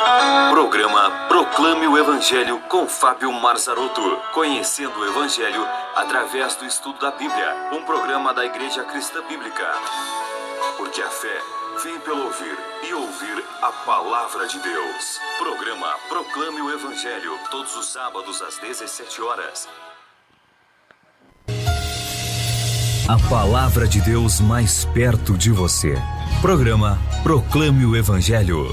Programa Proclame o Evangelho com Fábio Marzarotto. Conhecendo o Evangelho através do estudo da Bíblia. Um programa da Igreja Cristã Bíblica. Porque a fé vem pelo ouvir e ouvir a Palavra de Deus. Programa Proclame o Evangelho. Todos os sábados às 17 horas. A Palavra de Deus mais perto de você. Programa Proclame o Evangelho.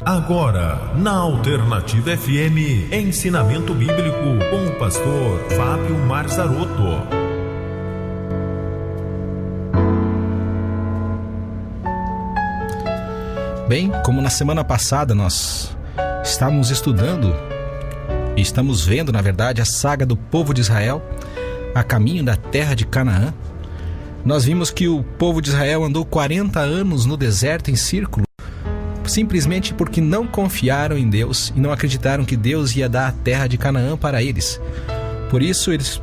Agora, na Alternativa FM, ensinamento bíblico com o pastor Fábio Marzarotto. Bem, como na semana passada nós estávamos estudando e estamos vendo, na verdade, a saga do povo de Israel a caminho da terra de Canaã, nós vimos que o povo de Israel andou 40 anos no deserto em círculo, simplesmente porque não confiaram em Deus e não acreditaram que Deus ia dar a terra de Canaã para eles. Por isso eles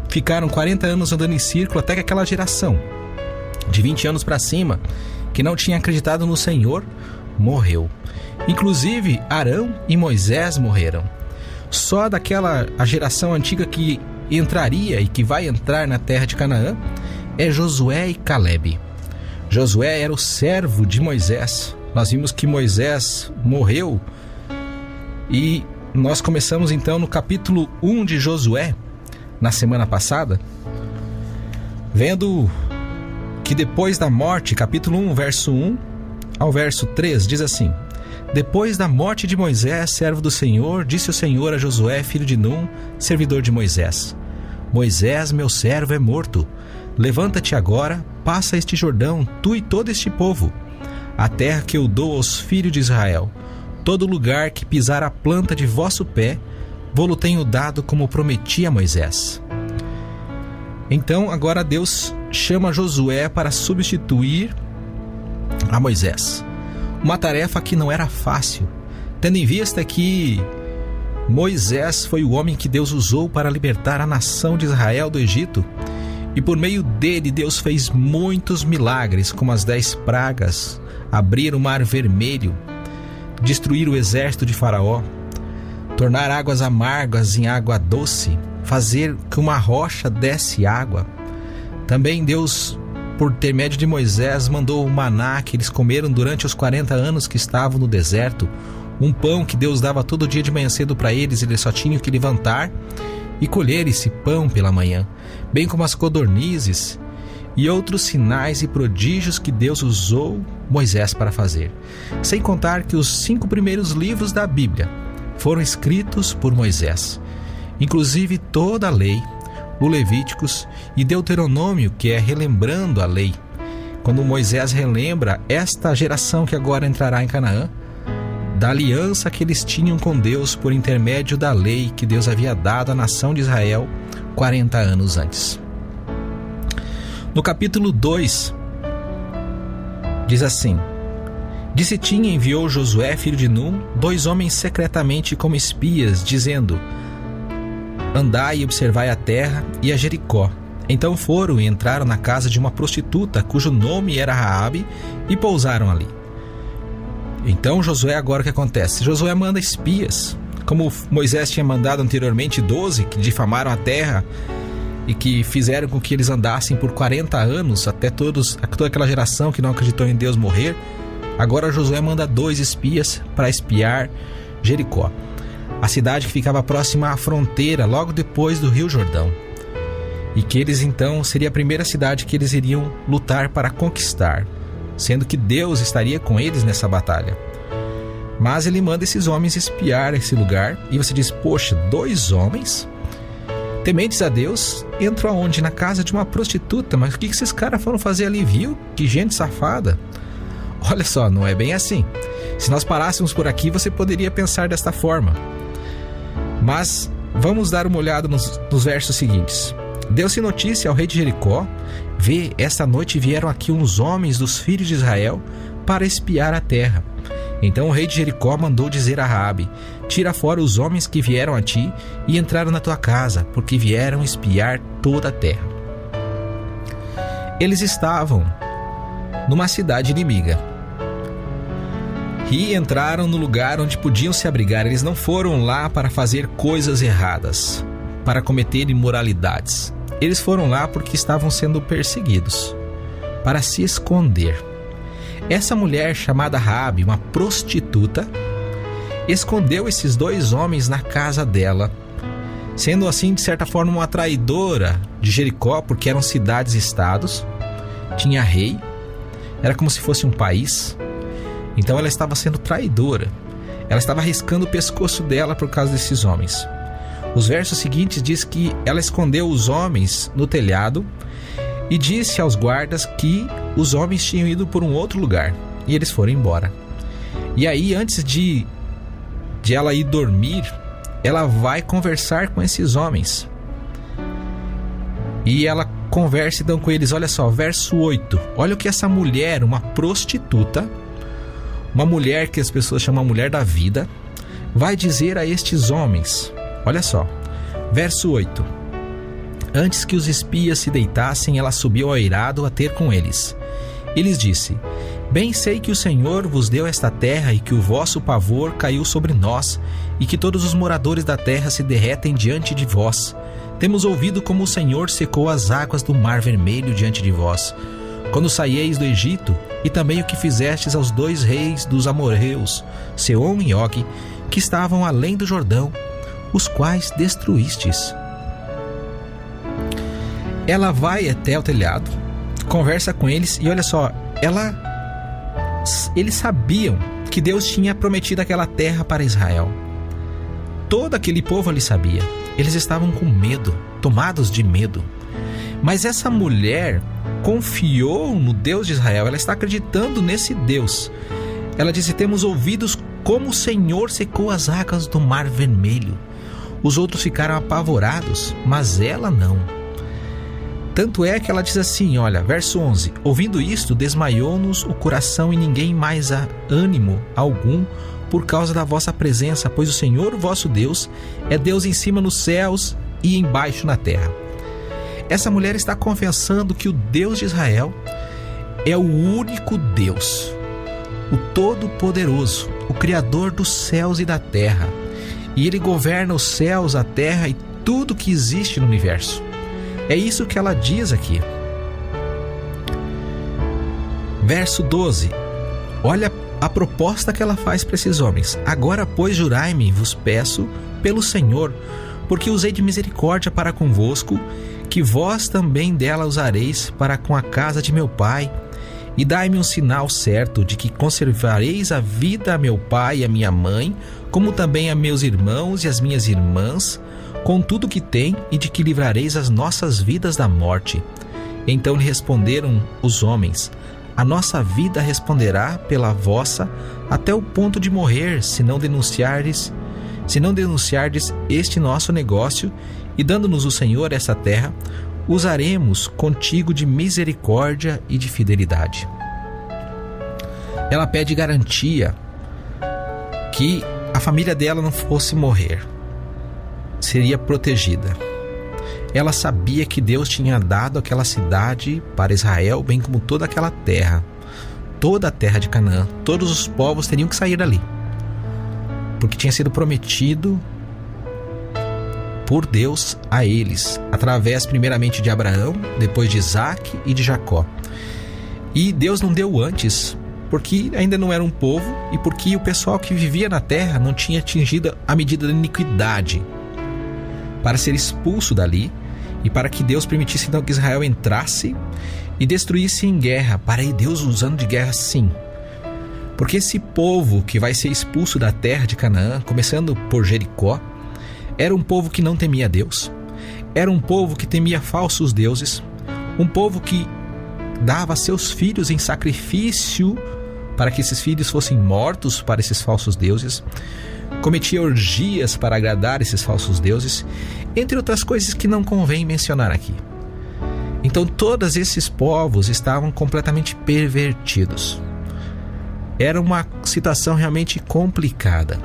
ficaram 40 anos andando em círculo até que aquela geração de 20 anos para cima, que não tinha acreditado no Senhor, morreu. Inclusive Arão e Moisés morreram. Só daquela a geração antiga que entraria e que vai entrar na terra de Canaã é Josué e Calebe. Josué era o servo de Moisés. Nós vimos que Moisés morreu e nós começamos então no capítulo 1 de Josué, na semana passada, vendo que depois da morte, capítulo 1, verso 1 ao verso 3, diz assim: Depois da morte de Moisés, servo do Senhor, disse o Senhor a Josué, filho de Num, servidor de Moisés: Moisés, meu servo, é morto. Levanta-te agora, passa este Jordão, tu e todo este povo, a terra que eu dou aos filhos de Israel. Todo lugar que pisar a planta de vosso pé, vô-lo tenho dado como prometi a Moisés. Então agora Deus chama Josué para substituir a Moisés. Uma tarefa que não era fácil, tendo em vista que Moisés foi o homem que Deus usou para libertar a nação de Israel do Egito, e por meio dele Deus fez muitos milagres, como as 10 pragas, abrir o mar vermelho, destruir o exército de Faraó, tornar águas amargas em água doce, fazer que uma rocha desse água. Também Deus, por intermédio de Moisés, mandou o maná que eles comeram durante os 40 anos que estavam no deserto, um pão que Deus dava todo dia de manhã cedo para eles, e eles só tinham que levantar e colher esse pão pela manhã, bem como as codornizes e outros sinais e prodígios que Deus usou Moisés para fazer. Sem contar que os 5 primeiros livros da Bíblia foram escritos por Moisés, inclusive toda a lei, o Levíticos e Deuteronômio, que é relembrando a lei. Quando Moisés relembra esta geração que agora entrará em Canaã, da aliança que eles tinham com Deus por intermédio da lei que Deus havia dado à nação de Israel 40 anos antes. No capítulo 2, diz assim: De Sitim enviou Josué, filho de Num, 2 homens secretamente como espias, dizendo: Andai e observai a terra e a Jericó. Então foram e entraram na casa de uma prostituta, cujo nome era Raabe, e pousaram ali. Então Josué, agora o que acontece? Josué manda espias, como Moisés tinha mandado anteriormente 12, que difamaram a terra e que fizeram com que eles andassem por 40 anos, até toda aquela geração que não acreditou em Deus morrer. Agora Josué manda 2 espias para espiar Jericó, a cidade que ficava próxima à fronteira, logo depois do Rio Jordão, e que eles então seria a primeira cidade que eles iriam lutar para conquistar, sendo que Deus estaria com eles nessa batalha. Mas ele manda esses homens espiar esse lugar, e você diz: poxa, 2 homens tementes a Deus entram aonde? Na casa de uma prostituta. Mas o que esses caras foram fazer ali, viu? Que gente safada. Olha só, não é bem assim. Se nós parássemos por aqui, você poderia pensar desta forma. Mas vamos dar uma olhada nos versos seguintes. Deu-se notícia ao rei de Jericó: Vê, esta noite vieram aqui uns homens dos filhos de Israel para espiar a terra. Então o rei de Jericó mandou dizer a Raabe: Tira fora os homens que vieram a ti e entraram na tua casa, porque vieram espiar toda a terra. Eles estavam numa cidade inimiga. e entraram no lugar onde podiam se abrigar. Eles não foram lá para fazer coisas erradas, para cometer imoralidades. Eles foram lá porque estavam sendo perseguidos, para se esconder. Essa mulher chamada Raabe, uma prostituta, escondeu esses 2 homens na casa dela, sendo assim, de certa forma, uma traidora de Jericó, porque eram cidades-estados, tinha rei, era como se fosse um país. Então ela estava sendo traidora, ela estava arriscando o pescoço dela por causa desses homens. Os versos seguintes diz que ela escondeu os homens no telhado e disse aos guardas que os homens tinham ido por um outro lugar e eles foram embora. E aí, antes de ela ir dormir, ela vai conversar com esses homens. E ela conversa então com eles. Olha só, verso 8. Olha o que essa mulher, uma prostituta, uma mulher que as pessoas chamam mulher da vida, vai dizer a estes homens. Olha só, verso 8. Antes que os espias se deitassem, ela subiu ao eirado a ter com eles. E lhes disse: Bem sei que o Senhor vos deu esta terra e que o vosso pavor caiu sobre nós e que todos os moradores da terra se derretem diante de vós. Temos ouvido como o Senhor secou as águas do Mar Vermelho diante de vós, quando saíeis do Egito, e também o que fizestes aos 2 reis dos amorreus, Seom e Og, que estavam além do Jordão, os quais destruístes. Ela vai até o telhado, conversa com eles e olha só, eles sabiam que Deus tinha prometido aquela terra para Israel. Todo aquele povo ali sabia. Eles estavam com medo, tomados de medo. Mas essa mulher confiou no Deus de Israel, ela está acreditando nesse Deus. Ela disse: Temos ouvidos como o Senhor secou as águas do Mar Vermelho. Os outros ficaram apavorados, mas ela não. Tanto é que ela diz assim, olha, verso 11: Ouvindo isto, desmaiou-nos o coração e ninguém mais há ânimo algum por causa da vossa presença, pois o Senhor, vosso Deus, é Deus em cima nos céus e embaixo na terra. Essa mulher está confessando que o Deus de Israel é o único Deus, o Todo-Poderoso, o Criador dos céus e da terra. E Ele governa os céus, a terra e tudo que existe no universo. É isso que ela diz aqui. Verso 12. Olha a proposta que ela faz para esses homens. Agora, pois, jurai-me, vos peço, pelo Senhor, porque usei de misericórdia para convosco, que vós também dela usareis para com a casa de meu pai, e dai-me um sinal certo de que conservareis a vida a meu pai e a minha mãe, como também a meus irmãos e as minhas irmãs, com tudo que tem, e de que livrareis as nossas vidas da morte. Então lhe responderam os homens: A nossa vida responderá pela vossa, até o ponto de morrer, se não denunciardes este nosso negócio, e dando-nos o Senhor essa terra, usaremos contigo de misericórdia e de fidelidade. Ela pede garantia que a família dela não fosse morrer, seria protegida. Ela sabia que Deus tinha dado aquela cidade para Israel, bem como toda aquela terra, toda a terra de Canaã. Todos os povos teriam que sair dali, porque tinha sido prometido por Deus a eles, através primeiramente de Abraão, depois de Isaac e de Jacó. E Deus não deu antes, porque ainda não era um povo e porque o pessoal que vivia na terra não tinha atingido a medida da iniquidade para ser expulso dali, e para que Deus permitisse então que Israel entrasse e destruísse em guerra, para ir Deus usando de guerra sim. Porque esse povo que vai ser expulso da terra de Canaã, começando por Jericó, era um povo que não temia Deus, era um povo que temia falsos deuses, um povo que dava seus filhos em sacrifício para que esses filhos fossem mortos para esses falsos deuses, cometia orgias para agradar esses falsos deuses, entre outras coisas que não convém mencionar aqui. Então todos esses povos estavam completamente pervertidos. Era uma situação realmente complicada.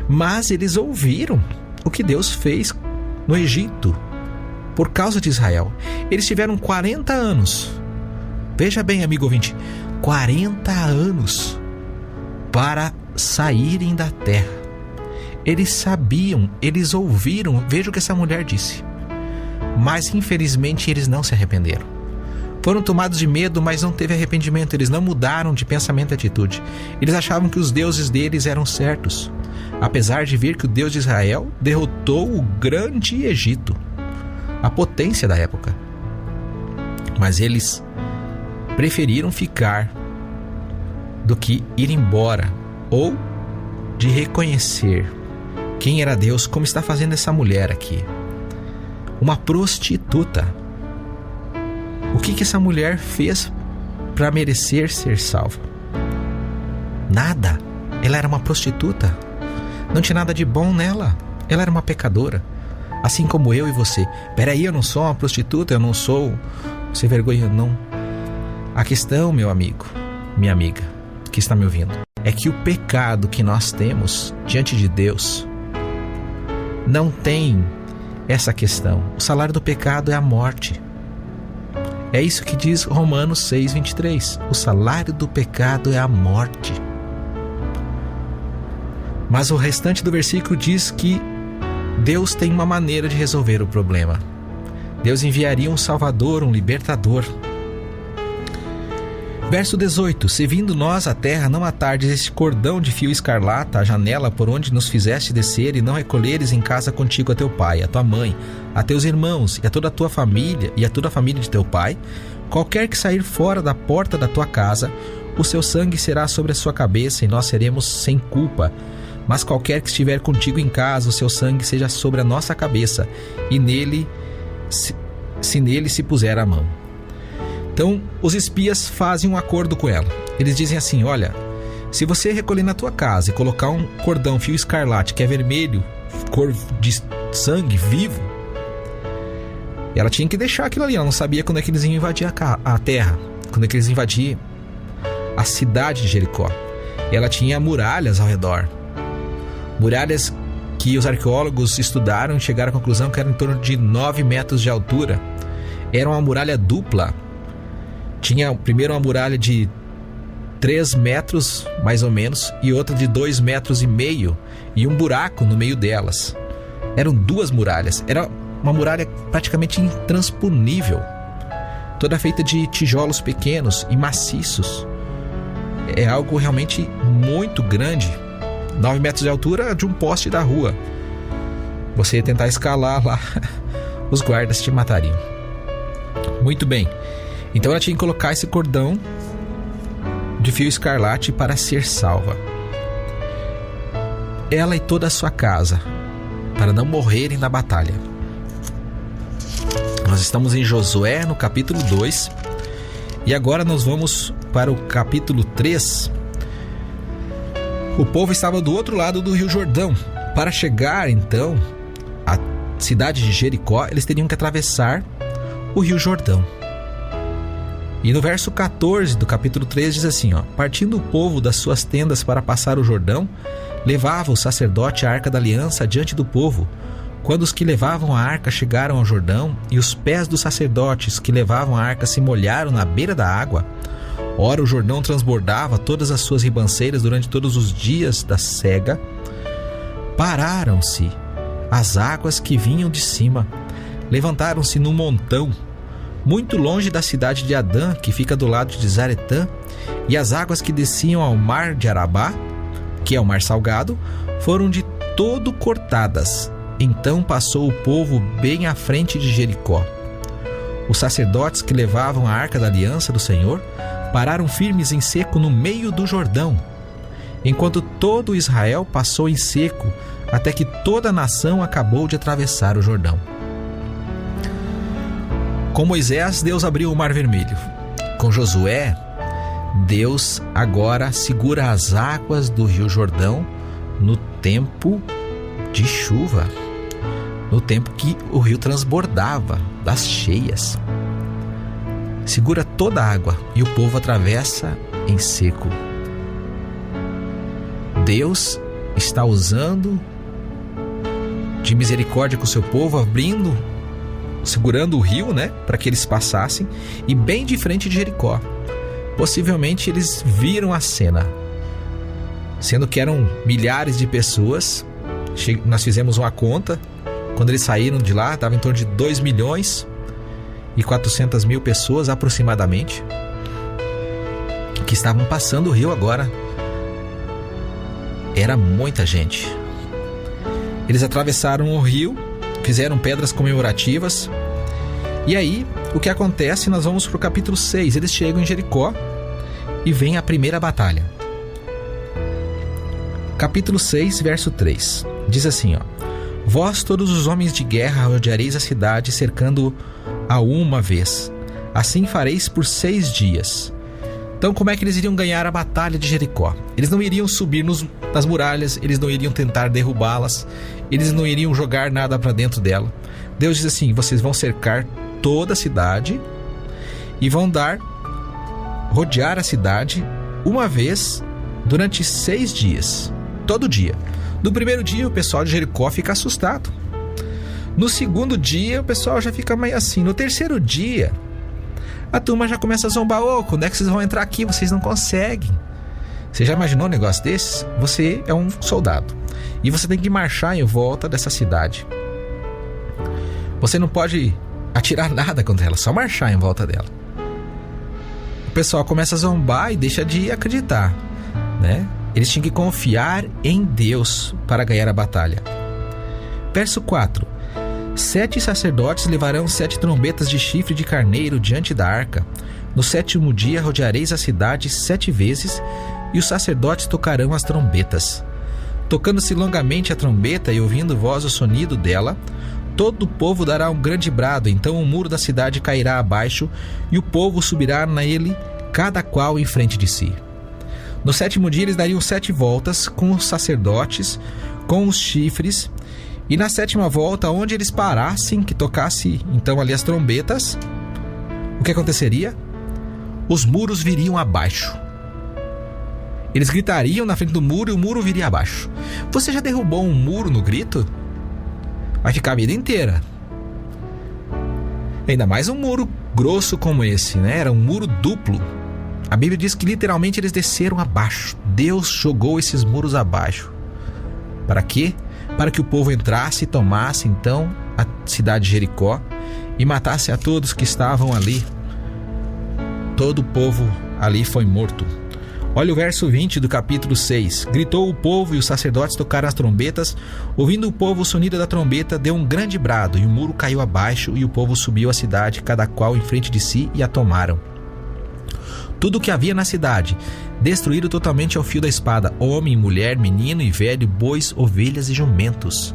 Mas eles ouviram o que Deus fez no Egito por causa de Israel. Eles tiveram 40 anos. Veja bem, amigo ouvinte, 40 anos para saírem da terra. Eles sabiam, eles ouviram, veja o que essa mulher disse. Mas infelizmente eles não se arrependeram. Foram tomados de medo, mas não teve arrependimento. Eles não mudaram de pensamento e atitude. Eles achavam que os deuses deles eram certos, apesar de ver que o Deus de Israel derrotou o grande Egito, a potência da época. Mas eles preferiram ficar do que ir embora, ou de reconhecer quem era Deus, como está fazendo essa mulher aqui, uma prostituta. O que essa mulher fez para merecer ser salva? Nada. Ela era uma prostituta. Não tinha nada de bom nela. Ela era uma pecadora, assim como eu e você. Peraí, eu não sou uma prostituta, eu não sou sem vergonha, não. A questão, meu amigo, minha amiga, que está me ouvindo, é que o pecado que nós temos diante de Deus não tem essa questão. O salário do pecado é a morte. É isso que diz Romanos 6:23. O salário do pecado é a morte. Mas o restante do versículo diz que Deus tem uma maneira de resolver o problema. Deus enviaria um Salvador, um libertador. Verso 18: Se vindo nós à terra não atardes este cordão de fio escarlata à janela por onde nos fizeste descer, e não recolheres em casa contigo a teu pai, a tua mãe, a teus irmãos e a toda a tua família e a toda a família de teu pai, qualquer que sair fora da porta da tua casa, o seu sangue será sobre a sua cabeça e nós seremos sem culpa. Mas qualquer que estiver contigo em casa, o seu sangue seja sobre a nossa cabeça, e nele, se nele se puser a mão. Então, os espias fazem um acordo com ela. Eles dizem assim: olha, se você recolher na tua casa e colocar um cordão fio escarlate, que é vermelho, cor de sangue vivo, ela tinha que deixar aquilo ali. Ela não sabia quando é que eles iam invadir a terra, quando é que eles iam invadir a cidade de Jericó. Ela tinha muralhas ao redor, muralhas que os arqueólogos estudaram e chegaram à conclusão que eram em torno de 9 metros de altura. Era uma muralha dupla. Tinha primeiro uma muralha de 3 metros, mais ou menos, e outra de 2,5 metros, e um buraco no meio delas. Eram 2 muralhas. Era uma muralha praticamente intransponível, toda feita de tijolos pequenos e maciços. É algo realmente muito grande. 9 metros de altura de um poste da rua. Você ia tentar escalar lá, os guardas te matariam. Muito bem. Então ela tinha que colocar esse cordão de fio escarlate para ser salva. Ela e toda a sua casa, para não morrerem na batalha. Nós estamos em Josué, no capítulo 2. E agora nós vamos para o capítulo 3. O povo estava do outro lado do Rio Jordão. Para chegar, então, à cidade de Jericó, eles teriam que atravessar o Rio Jordão. E no verso 14 do capítulo 3 diz assim, partindo o povo das suas tendas para passar o Jordão, levava o sacerdote a arca da aliança diante do povo. Quando os que levavam a arca chegaram ao Jordão, e os pés dos sacerdotes que levavam a arca se molharam na beira da água, ora o Jordão transbordava todas as suas ribanceiras durante todos os dias da sega, pararam-se as águas que vinham de cima, levantaram-se num montão, muito longe da cidade de Adã, que fica do lado de Zaretã, e as águas que desciam ao mar de Arabá, que é o mar salgado, foram de todo cortadas. Então passou o povo bem à frente de Jericó. Os sacerdotes que levavam a arca da aliança do Senhor pararam firmes em seco no meio do Jordão, enquanto todo Israel passou em seco, até que toda a nação acabou de atravessar o Jordão. Com Moisés, Deus abriu o Mar Vermelho. Com Josué, Deus agora segura as águas do Rio Jordão no tempo de chuva, no tempo que o rio transbordava das cheias. Segura toda a água e o povo atravessa em seco. Deus está usando de misericórdia com o seu povo, segurando o rio, para que eles passassem, e bem de frente de Jericó. Possivelmente eles viram a cena. sendo que eram milhares de pessoas. Nós fizemos uma conta, quando eles saíram de lá, estava em torno de 2.400.000 pessoas aproximadamente, que estavam passando o rio agora. Era muita gente. Eles atravessaram o rio, fizeram pedras comemorativas. E aí, o que acontece? Nós vamos para o capítulo 6. Eles chegam em Jericó e vem a primeira batalha. Capítulo 6, verso 3. Diz assim, ó: Vós, todos os homens de guerra, rodeareis a cidade, cercando-a uma vez. Assim fareis por 6 dias. Então, como é que eles iriam ganhar a batalha de Jericó? Eles não iriam subir nas muralhas, eles não iriam tentar derrubá-las, eles não iriam jogar nada para dentro dela. Deus diz assim: vocês vão cercar toda a cidade e vão rodear a cidade uma vez durante 6 dias, todo dia. No primeiro dia, o pessoal de Jericó fica assustado. No segundo dia, o pessoal já fica meio assim. No terceiro dia, a turma já começa a zombar: quando é que vocês vão entrar aqui? Vocês não conseguem. Você já imaginou um negócio desses? Você é um soldado e você tem que marchar em volta dessa cidade. Você não pode atirar nada contra ela, só marchar em volta dela. O pessoal começa a zombar e deixa de acreditar, né? Eles tinham que confiar em Deus para ganhar a batalha. Verso 4: 7 sacerdotes levarão 7 trombetas de chifre de carneiro diante da arca. No 7º dia rodeareis a cidade 7 vezes, e os sacerdotes tocarão as trombetas. Tocando-se longamente a trombeta e ouvindo vós o sonido dela, todo o povo dará um grande brado. Então o muro da cidade cairá abaixo, e o povo subirá nele, cada qual em frente de si. No 7º dia eles dariam 7 voltas com os sacerdotes, com os chifres, e na 7ª volta, onde eles parassem, que tocasse então ali as trombetas, o que aconteceria? Os muros viriam abaixo. Eles gritariam na frente do muro e o muro viria abaixo. Você já derrubou um muro no grito? Vai ficar a vida inteira. Ainda mais um muro grosso como esse, né? Era um muro duplo. A Bíblia diz que literalmente eles desceram abaixo. Deus jogou esses muros abaixo. Para quê? Para que o povo entrasse e tomasse então a cidade de Jericó e matasse a todos que estavam ali. Todo o povo ali foi morto. Olha o verso 20 do capítulo 6. Gritou o povo e os sacerdotes tocaram as trombetas. Ouvindo o povo o sonido da trombeta, deu um grande brado, e o muro caiu abaixo, e o povo subiu a cidade, cada qual em frente de si, e a tomaram. Tudo o que havia na cidade destruíram totalmente ao fio da espada: homem, mulher, menino e velho, bois, ovelhas e jumentos.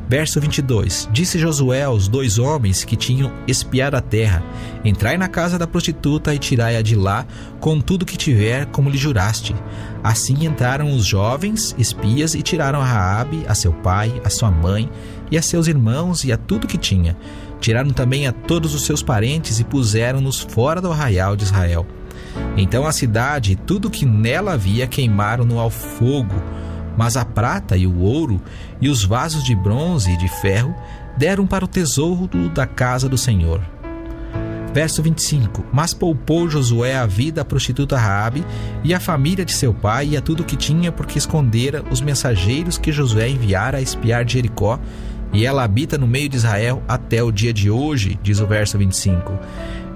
Verso 22. Disse Josué aos 2 homens que tinham espiado a terra: entrai na casa da prostituta e tirai-a de lá com tudo que tiver, como lhe juraste. Assim entraram os jovens espias e tiraram a Raabe, a seu pai, a sua mãe e a seus irmãos e a tudo que tinha. Tiraram também a todos os seus parentes e puseram-nos fora do arraial de Israel. Então a cidade e tudo que nela havia queimaram-no ao fogo, mas a prata e o ouro e os vasos de bronze e de ferro deram para o tesouro da casa do Senhor. Verso 25. Mas poupou Josué a vida à prostituta Raabe e à família de seu pai e a tudo que tinha, porque escondera os mensageiros que Josué enviara a espiar de Jericó, e ela habita no meio de Israel até o dia de hoje, diz o verso 25.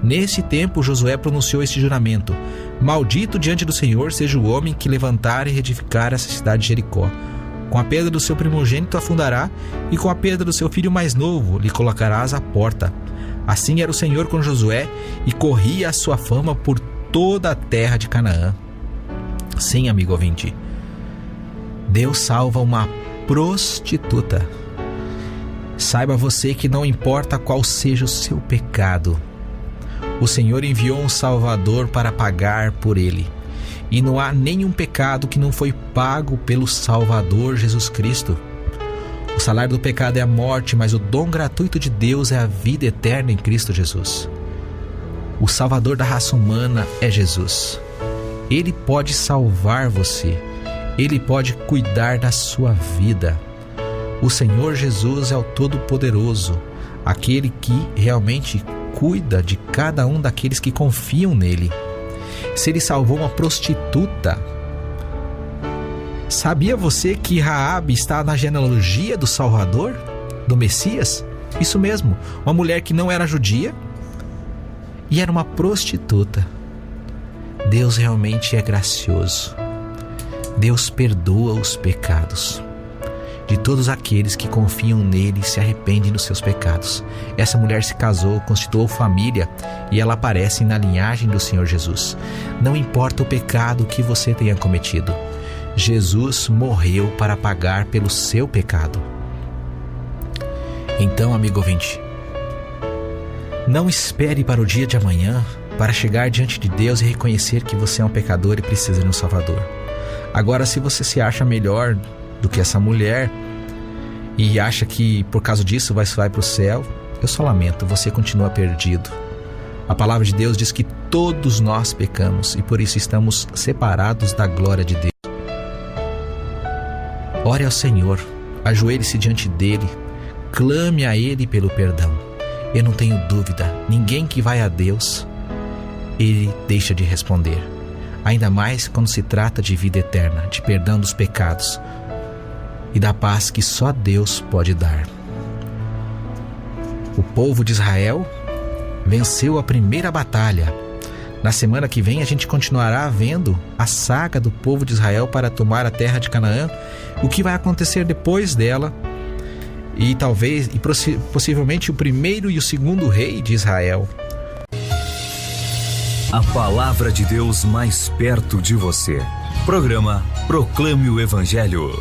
Nesse tempo Josué pronunciou este juramento: maldito diante do Senhor seja o homem que levantar e reedificar essa cidade de Jericó. Com a pedra do seu primogênito a fundará, e com a pedra do seu filho mais novo lhe colocarás à porta. Assim era o Senhor com Josué, e corria a sua fama por toda a terra de Canaã. Sim, amigo ouvinte, Deus salva uma prostituta. Saiba você que não importa qual seja o seu pecado, o Senhor enviou um Salvador para pagar por ele. E não há nenhum pecado que não foi pago pelo Salvador Jesus Cristo. O salário do pecado é a morte, mas o dom gratuito de Deus é a vida eterna em Cristo Jesus. O Salvador da raça humana é Jesus. Ele pode salvar você. Ele pode cuidar da sua vida. O Senhor Jesus é o Todo-Poderoso, aquele que realmente cuida de cada um daqueles que confiam nele. Se ele salvou uma prostituta, Sabia você que Raabe está na genealogia do Salvador, do Messias? Isso mesmo, uma mulher que não era judia e era uma prostituta. Deus realmente é gracioso. Deus perdoa os pecados de todos aqueles que confiam nele e se arrependem dos seus pecados. Essa mulher se casou, constituiu família e ela aparece na linhagem do Senhor Jesus. Não importa o pecado que você tenha cometido, Jesus morreu para pagar pelo seu pecado. Então, amigo ouvinte, não espere para o dia de amanhã para chegar diante de Deus e reconhecer que você é um pecador e precisa de um Salvador. Agora, se você se acha melhor do que essa mulher e acha que por causa disso vai para o céu, eu só lamento, você continua perdido. A palavra de Deus diz que todos nós pecamos e por isso estamos separados da glória de Deus. Ore ao Senhor, ajoelhe-se diante dele, clame a ele pelo perdão. Eu não tenho dúvida, ninguém que vai a Deus, ele deixa de responder. Ainda mais quando se trata de vida eterna, de perdão dos pecados e da paz que só Deus pode dar. O povo de Israel venceu a primeira batalha. Na semana que vem a gente continuará vendo a saga do povo de Israel para tomar a terra de Canaã, o que vai acontecer depois dela e possivelmente o primeiro e o segundo rei de Israel. A palavra de Deus mais perto de você. Programa Proclame o Evangelho.